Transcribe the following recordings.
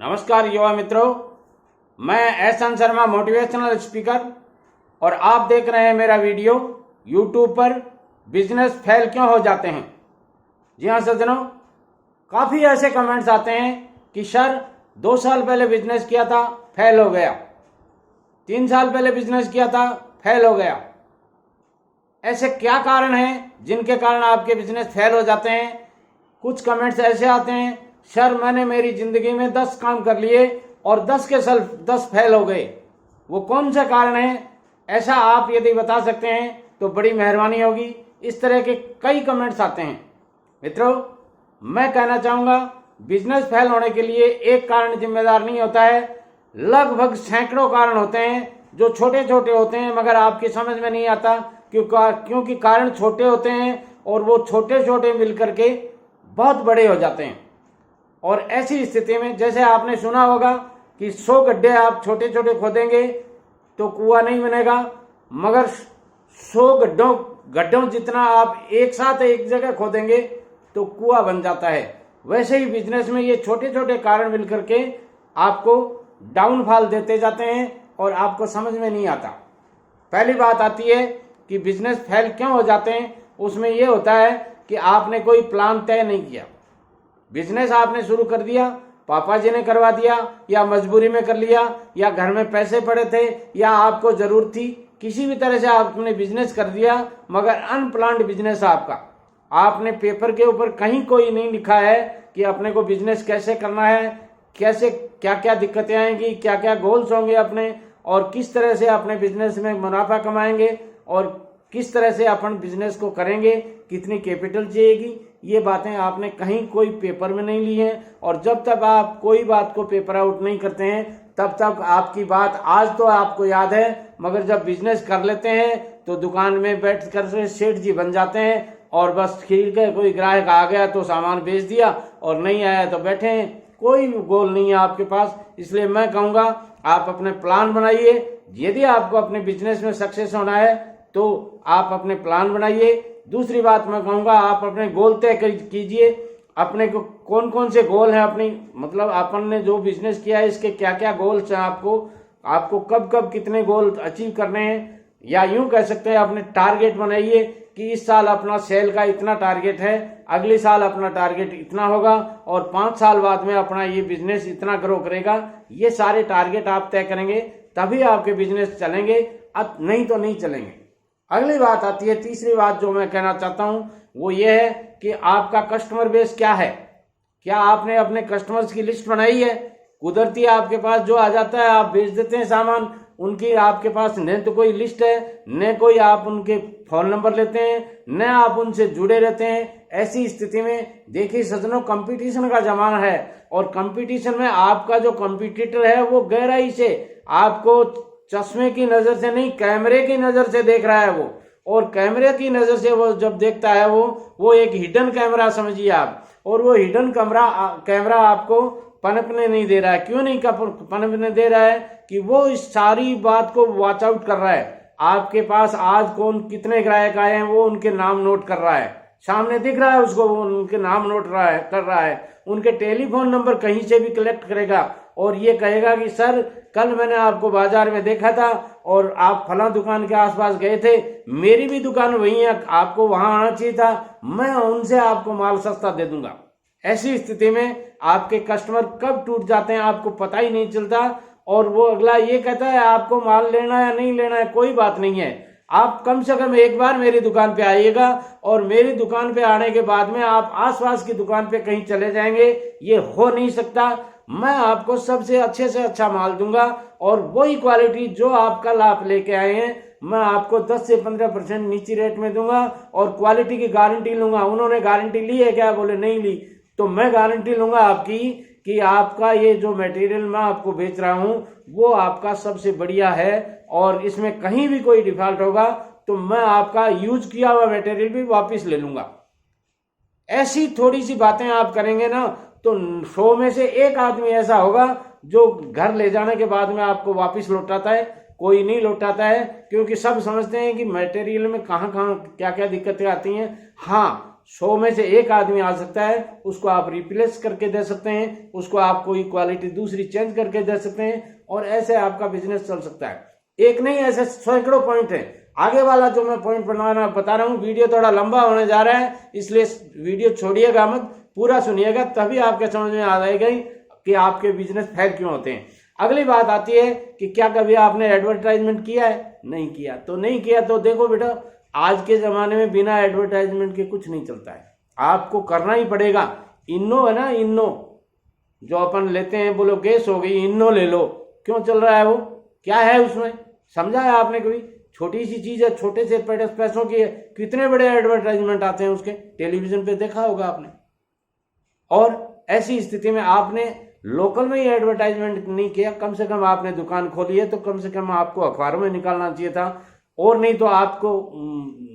नमस्कार युवा मित्रों, मैं एहसान शर्मा मोटिवेशनल स्पीकर और आप देख रहे हैं मेरा वीडियो यूट्यूब पर बिजनेस फेल क्यों हो जाते हैं। जी हाँ सज्जनों, काफ़ी ऐसे कमेंट्स आते हैं कि सर 2 साल पहले बिजनेस किया था फेल हो गया, 3 साल पहले बिजनेस किया था फेल हो गया। ऐसे क्या कारण हैं जिनके कारण आपके बिजनेस फेल हो जाते हैं। कुछ कमेंट्स ऐसे आते हैं, सर मैंने मेरी ज़िंदगी में 10 काम कर लिए और 10 के 10 फेल हो गए। वो कौन से कारण हैं, ऐसा आप यदि बता सकते हैं तो बड़ी मेहरबानी होगी। इस तरह के कई कमेंट्स आते हैं। मित्रों, मैं कहना चाहूँगा बिजनेस फेल होने के लिए एक कारण जिम्मेदार नहीं होता है, लगभग सैकड़ों कारण होते हैं जो छोटे छोटे होते हैं मगर आपकी समझ में नहीं आता क्योंकि कारण छोटे होते हैं और वो छोटे छोटे मिलकर के बहुत बड़े हो जाते हैं। और ऐसी स्थिति में जैसे आपने सुना होगा कि 100 गड्ढे आप छोटे छोटे खोदेंगे तो कुआं नहीं बनेगा, मगर 100 गड्ढों जितना आप एक साथ एक जगह खोदेंगे तो कुआं बन जाता है। वैसे ही बिजनेस में ये छोटे छोटे कारण मिलकर के आपको डाउनफॉल देते जाते हैं और आपको समझ में नहीं आता। पहली बात आती है कि बिजनेस फेल क्यों हो जाते हैं। उसमें यह होता है कि आपने कोई प्लान तय नहीं किया। बिजनेस आपने शुरू कर दिया, पापा जी ने करवा दिया या मजबूरी में कर लिया या घर में पैसे पड़े थे या आपको जरूरत थी, किसी भी तरह से आपने बिजनेस कर दिया मगर अनप्लान्ड बिजनेस आपका। आपने पेपर के ऊपर कहीं कोई नहीं लिखा है कि अपने को बिजनेस कैसे करना है, कैसे क्या क्या दिक्कतें आएंगी, क्या क्या गोल्स होंगे अपने, और किस तरह से अपने बिजनेस में मुनाफा कमाएंगे और किस तरह से अपन बिजनेस को करेंगे, कितनी कैपिटल चाहिएगी, ये बातें आपने कहीं कोई पेपर में नहीं ली हैं। और जब तक आप कोई बात को पेपर आउट नहीं करते हैं तब तक आपकी बात आज तो आपको याद है, मगर जब बिजनेस कर लेते हैं तो दुकान में बैठ कर सेठ जी बन जाते हैं और बस खीर के कोई ग्राहक आ गया तो सामान बेच दिया और नहीं आया तो बैठे हैं, कोई गोल नहीं है आपके पास। इसलिए मैं कहूँगा आप अपने प्लान बनाइए। यदि आपको अपने बिजनेस में सक्सेस होना है तो आप अपने प्लान बनाइए। दूसरी बात मैं कहूँगा आप अपने गोल तय कीजिए। अपने को कौन कौन से गोल हैं, अपनी मतलब अपन ने जो बिजनेस किया है इसके क्या क्या गोल्स हैं, आपको कब कब कितने गोल अचीव करने हैं, या यूं कह सकते हैं अपने टारगेट बनाइए कि इस साल अपना सेल का इतना टारगेट है, अगले साल अपना टारगेट इतना होगा और 5 साल बाद में अपना ये बिजनेस इतना ग्रो करेगा। ये सारे टारगेट आप तय करेंगे तभी आपके बिजनेस चलेंगे, नहीं तो नहीं चलेंगे। अगली बात आती है, तीसरी बात जो मैं कहना चाहता हूं वो ये है कि आपका कस्टमर बेस क्या है। क्या आपने अपने कस्टमर्स की लिस्ट बनाई है? कुदरती आपके पास जो आ जाता है आप बेच देते हैं सामान, उनकी आपके पास न तो कोई लिस्ट है, न कोई आप उनके फोन नंबर लेते हैं, न आप उनसे जुड़े रहते हैं। ऐसी स्थिति में देखिए सज्जनों, कंपटीशन का जमाना है और कंपटीशन में आपका जो कंपटीटर है वो गहराई से आपको चश्मे की नजर से नहीं, कैमरे की नजर से देख रहा है वो, और कैमरे की नजर से वो जब देखता है वो एक हिडन कैमरा समझिए आप, और वो हिडन कैमरा आपको पनपने नहीं दे रहा है। क्यों नहीं पनपने दे रहा है? कि वो इस सारी बात को वॉच आउट कर रहा है। आपके पास आज कौन कितने ग्राहक आए हैं वो उनके नाम नोट कर रहा है, सामने दिख रहा है उसको, वो उनके नाम नोट कर रहा है, उनके टेलीफोन नंबर कहीं से भी कलेक्ट करेगा और ये कहेगा कि सर कल मैंने आपको बाजार में देखा था और आप फला दुकान के आसपास गए थे, मेरी भी दुकान वही है, आपको वहां आना चाहिए था, मैं उनसे आपको माल सस्ता दे दूंगा। ऐसी स्थिति में आपके कस्टमर कब टूट जाते हैं आपको पता ही नहीं चलता, और वो अगला ये कहता है आपको माल लेना है या नहीं लेना है, कोई बात नहीं है, आप कम से कम एक बार मेरी दुकान पे आइएगा और मेरी दुकान पे आने के बाद में आप आसपास की दुकान पे कहीं चले जाएंगे, ये हो नहीं सकता। मैं आपको सबसे अच्छे से अच्छा माल दूंगा और वही क्वालिटी जो आप कल आप लेके आए हैं मैं आपको 10 से 15% नीचे रेट में दूंगा और क्वालिटी की गारंटी लूंगा। उन्होंने गारंटी ली है क्या? बोले नहीं ली, तो मैं गारंटी लूंगा आपकी कि आपका ये जो मटेरियल मैं आपको बेच रहा हूं वो आपका सबसे बढ़िया है और इसमें कहीं भी कोई डिफॉल्ट होगा तो मैं आपका यूज किया हुआ मटेरियल भी वापस ले लूंगा। ऐसी थोड़ी सी बातें आप करेंगे ना तो 100 में से 1 आदमी ऐसा होगा जो घर ले जाने के बाद में आपको वापस लौटाता है, कोई नहीं लौटाता है, क्योंकि सब समझते हैं कि मटेरियल में कहाँ कहाँ क्या क्या दिक्कतें आती हैं। हाँ, 100 में से एक आदमी आ सकता है, उसको आप रिप्लेस करके दे सकते हैं, उसको आप कोई क्वालिटी दूसरी चेंज करके दे सकते हैं और ऐसे आपका बिजनेस चल सकता है। एक नहीं, ऐसे सैकड़ों पॉइंट है। आगे वाला जो मैं पॉइंट बता रहा हूँ, वीडियो थोड़ा लंबा होने जा रहा है, इसलिए वीडियो छोड़िएगा मत, पूरा सुनिएगा, तभी आपके समझ में आ जाएगा कि आपके बिजनेस फेल क्यों होते हैं। अगली बात आती है कि क्या कभी आपने एडवर्टाइजमेंट किया है? नहीं किया। तो नहीं किया तो देखो बेटा, आज के जमाने में बिना एडवर्टाइजमेंट के कुछ नहीं चलता है, आपको करना ही पड़ेगा। इन्नो है ना, इन्नो जो अपन लेते हैं, बोलो गैस हो गई, इन्नो ले लो। क्यों चल रहा है वो? क्या है उसमें? समझा है आपने कभी? छोटी सी चीज है, छोटे से पैसों की है, कितने बड़े एडवर्टाइजमेंट आते हैं उसके, टेलीविजन पे देखा होगा आपने। और ऐसी स्थिति में आपने लोकल में ही एडवर्टाइजमेंट नहीं किया, कम से कम आपने दुकान खोली है तो कम से कम आपको अखबारों में निकालना चाहिए था, और नहीं तो आपको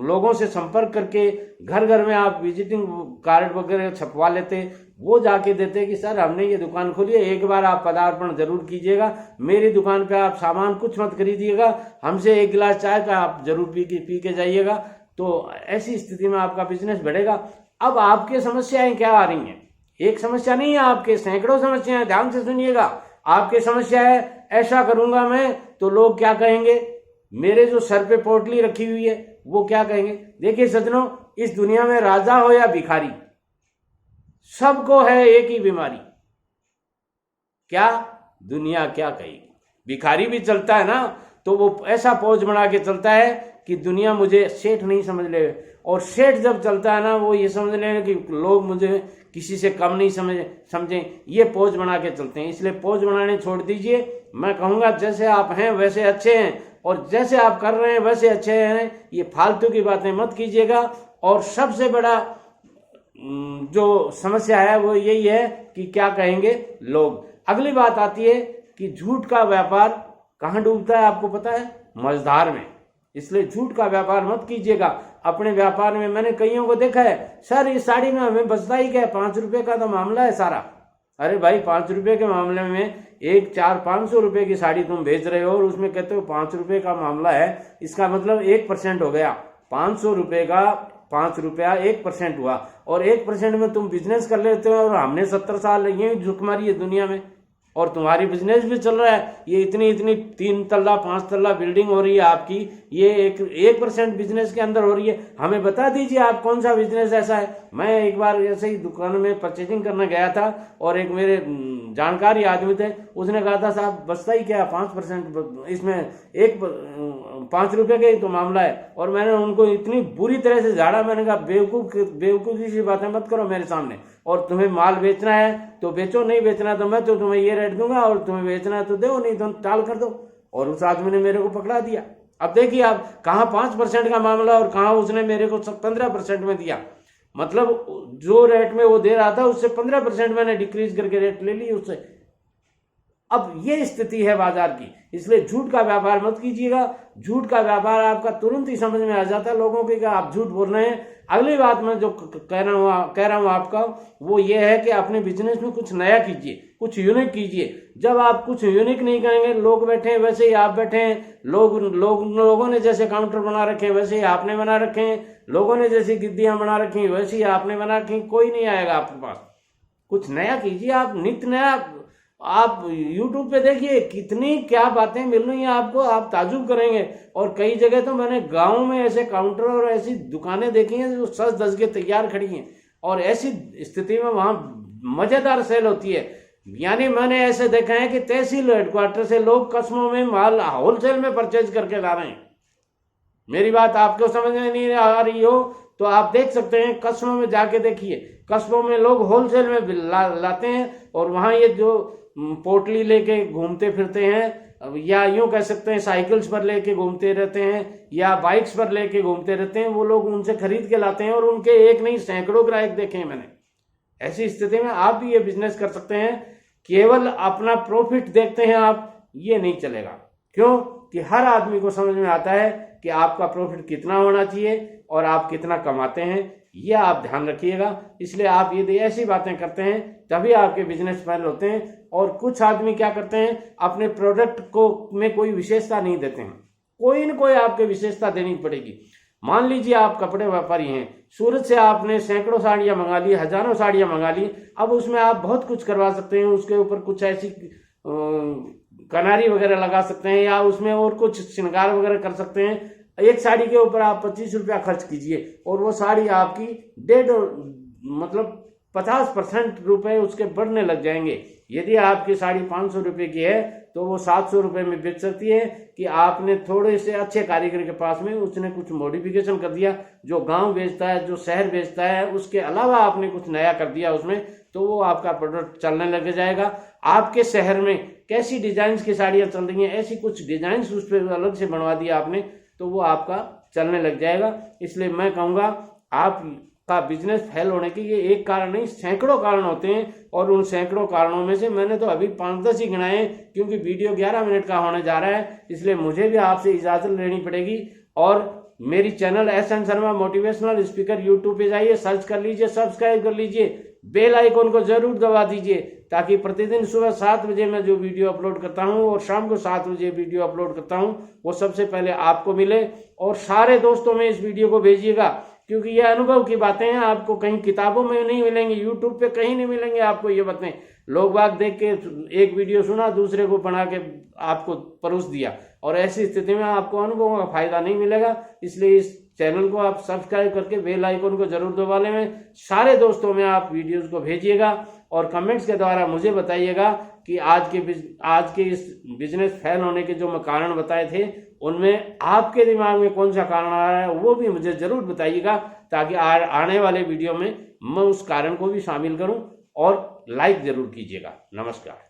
लोगों से संपर्क करके घर घर में आप विजिटिंग कार्ड वगैरह छपवा लेते, वो जाके देते कि सर हमने ये दुकान खोली है, एक बार आप पदार्पण जरूर कीजिएगा, मेरी दुकान पे आप सामान कुछ मत खरीदिएगा, हमसे एक गिलास चाय का आप जरूर पी के जाइएगा। तो ऐसी स्थिति में आपका बिजनेस बढ़ेगा। अब आपकी समस्याएं क्या आ रही हैं? एक समस्या नहीं है, आपके सैकड़ों समस्याएं, ध्यान से सुनिएगा। आपकी समस्या है ऐसा करूंगा मैं तो लोग क्या कहेंगे, मेरे जो सर पे पोटली रखी हुई है वो क्या कहेंगे। देखिए सज्जनों, इस दुनिया में राजा हो या भिखारी, सबको है एक ही बीमारी, क्या? दुनिया क्या कहेगी। भिखारी भी चलता है ना तो वो ऐसा पोज बना के चलता है कि दुनिया मुझे सेठ नहीं समझ ले, और सेठ जब चलता है ना वो ये समझ ले कि लोग मुझे किसी से कम नहीं समझे, ये पोज बना के चलते हैं। इसलिए पोज बनाने छोड़ दीजिए। मैं कहूंगा जैसे आप हैं वैसे अच्छे हैं, और जैसे आप कर रहे हैं वैसे अच्छे हैं। ये फालतू की बातें मत कीजिएगा। और सबसे बड़ा जो समस्या है वो यही है कि क्या कहेंगे लोग। अगली बात आती है कि झूठ का व्यापार कहाँ डूबता है आपको पता है? मझधार में। इसलिए झूठ का व्यापार मत कीजिएगा अपने व्यापार में। मैंने कईयों को देखा है, सर इस साड़ी में हमें बचता ही क्या है, 5 रुपए का तो मामला है सारा। अरे भाई, 5 रुपए के मामले में 500 रुपए की साड़ी तुम बेच रहे हो और उसमें कहते हो 5 रुपए का मामला है, इसका मतलब 1% हो गया। 500 रुपए का 5 रुपया 1% हुआ, और 1% में तुम बिजनेस कर लेते हो। और हमने 70 साल ये झुक मारी है दुनिया में, और तुम्हारी बिजनेस भी चल रहा है। ये इतनी 3 तल्ला 5 तल्ला बिल्डिंग हो रही है आपकी, ये 1% बिजनेस के अंदर हो रही है। हमें बता दीजिए आप कौन सा बिजनेस ऐसा है। मैं एक बार ऐसे ही दुकान में परचेजिंग करने गया था, और एक मेरे जानकारी आदमी थे, उसने कहा था साहब बचता ही क्या 5%, इसमें 5 रुपए का ही तो मामला है। और मैंने उनको इतनी बुरी तरह से झाड़ा, मैंने कहा बेवकूफ़ी सी बातें मत करो मेरे सामने, और तुम्हें माल बेचना है तो बेचो, नहीं बेचना तो मैं तो तुम्हें ये रेट दूंगा, और तुम्हें बेचना है तो दो, नहीं तो टाल कर दो। और उस आदमी ने मेरे को पकड़ा दिया। अब देखिए आप, कहाँ 5% का मामला और कहाँ उसने मेरे को 15% में दिया। मतलब जो रेट में वो दे रहा था उससे 15% मैंने डिक्रीज करके रेट ले ली उससे। अब ये स्थिति है बाजार की। इसलिए झूठ का व्यापार मत कीजिएगा। झूठ का व्यापार आपका तुरंत ही समझ में आ जाता है लोगों के कि आप झूठ बोल रहे हैं। अगली बात मैं जो कह रहा हूं आपका, वो ये है कि अपने बिजनेस में कुछ नया कीजिए, कुछ यूनिक कीजिए। जब आप कुछ यूनिक नहीं करेंगे, लोग बैठे हैं वैसे ही आप बैठे हैं, लोगों ने जैसे काउंटर बना रखे हैं वैसे ही आपने बना रखे हैं, लोगों ने जैसी गिद्दियां बना रखी हैं वैसे ही आपने बना रखी हैं, कोई नहीं आएगा आपके पास। कुछ नया कीजिए आप, नित्य नया। आप YouTube पे देखिए कितनी क्या बातें मिल रही हैं आपको, आप ताजुब करेंगे। और कई जगह तो मैंने गांव में ऐसे काउंटर और ऐसी दुकानें देखी हैं जो सज धज के तैयार खड़ी हैं, और ऐसी स्थिति में वहां मजेदार सेल होती है। यानी मैंने ऐसे देखा है कि तहसील हेडक्वार्टर से लोग कस्बों में माल होलसेल में परचेज करके ला रहे हैं। मेरी बात आपको समझ में नहीं आ रही हो तो आप देख सकते हैं, कस्बों में जाके देखिए, कस्बों में लोग होलसेल में लाते हैं, और वहां ये जो पोटली लेके घूमते फिरते हैं, या यूं कह सकते हैं साइकिल्स पर लेके घूमते रहते हैं, या बाइक्स पर लेके घूमते रहते हैं, वो लोग उनसे खरीद के लाते हैं, और उनके एक नहीं सैकड़ों ग्राहक देखे हैं मैंने। ऐसी स्थिति में आप भी ये बिजनेस कर सकते हैं। केवल अपना प्रॉफिट देखते हैं आप, ये नहीं चलेगा। क्यों कि हर आदमी को समझ में आता है कि आपका प्रॉफिट कितना होना चाहिए और आप कितना कमाते हैं, ये आप ध्यान रखिएगा। इसलिए आप यदि ऐसी बातें करते हैं तभी आपके बिजनेस फेल होते हैं। और कुछ आदमी क्या करते हैं, अपने प्रोडक्ट को में कोई विशेषता नहीं देते हैं। कोई न कोई आपके विशेषता देनी पड़ेगी। मान लीजिए आप कपड़े व्यापारी हैं, सूरत से आपने सैकड़ों साड़ियाँ मंगा ली, हजारों साड़ियाँ मंगा ली, अब उसमें आप बहुत कुछ करवा सकते हैं। उसके ऊपर कुछ ऐसी कनारी वगैरह लगा सकते हैं या उसमें और कुछ श्रृंगार वगैरह कर सकते हैं। एक साड़ी के ऊपर आप 25 रुपया खर्च कीजिए और वो साड़ी आपकी 50% रुपए उसके बढ़ने लग जाएंगे। यदि आपकी साड़ी 500 रुपए की है तो वो 700 रुपए में बिक सकती है कि आपने थोड़े से अच्छे कारीगर के पास में उसने कुछ मॉडिफिकेशन कर दिया, जो गांव बेचता है, जो शहर बेचता है, उसके अलावा आपने कुछ नया कर दिया उसमें, तो वो आपका प्रोडक्ट चलने लग जाएगा। आपके शहर में कैसी डिजाइन की साड़ियाँ चल रही हैं, ऐसी कुछ डिजाइन उस पर अलग से बनवा दिया आपने, तो वो आपका चलने लग जाएगा। इसलिए मैं कहूँगा आपका बिजनेस फेल होने के ये एक कारण नहीं, सैकड़ों कारण होते हैं और उन सैकड़ों कारणों में से मैंने तो अभी 5-10 ही गिनाए हैं, क्योंकि वीडियो 11 मिनट का होने जा रहा है, इसलिए मुझे भी आपसे इजाजत लेनी पड़ेगी। और मेरी channel SN Sharma motivational speaker YouTube पे जाइए, सर्च कर लीजिए, सब्सक्राइब कर लीजिए, बेल आइकन को जरूर दबा दीजिए, ताकि प्रतिदिन सुबह 7 बजे मैं जो वीडियो अपलोड करता हूं और शाम को 7 बजे वीडियो अपलोड करता हूं वो सबसे पहले आपको मिले। और सारे दोस्तों में इस वीडियो को भेजिएगा, क्योंकि ये अनुभव की बातें हैं, आपको कहीं किताबों में नहीं मिलेंगी, यूट्यूब पे कहीं नहीं मिलेंगे आपको ये बातें। लोग बाग देख के एक वीडियो सुना, दूसरे को बना के आपको परोस दिया, और ऐसी स्थिति में आपको अनुभव का फायदा नहीं मिलेगा। इसलिए इस चैनल को आप सब्सक्राइब करके बेल आइकन को जरूर दबा लें। सारे दोस्तों में आप वीडियोस को भेजिएगा और कमेंट्स के द्वारा मुझे बताइएगा कि आज के इस बिजनेस फेल होने के जो मैं कारण बताए थे उनमें आपके दिमाग में कौन सा कारण आ रहा है वो भी मुझे जरूर बताइएगा, ताकि आने वाले वीडियो में मैं उस कारण को भी शामिल करूं। और लाइक जरूर कीजिएगा। नमस्कार।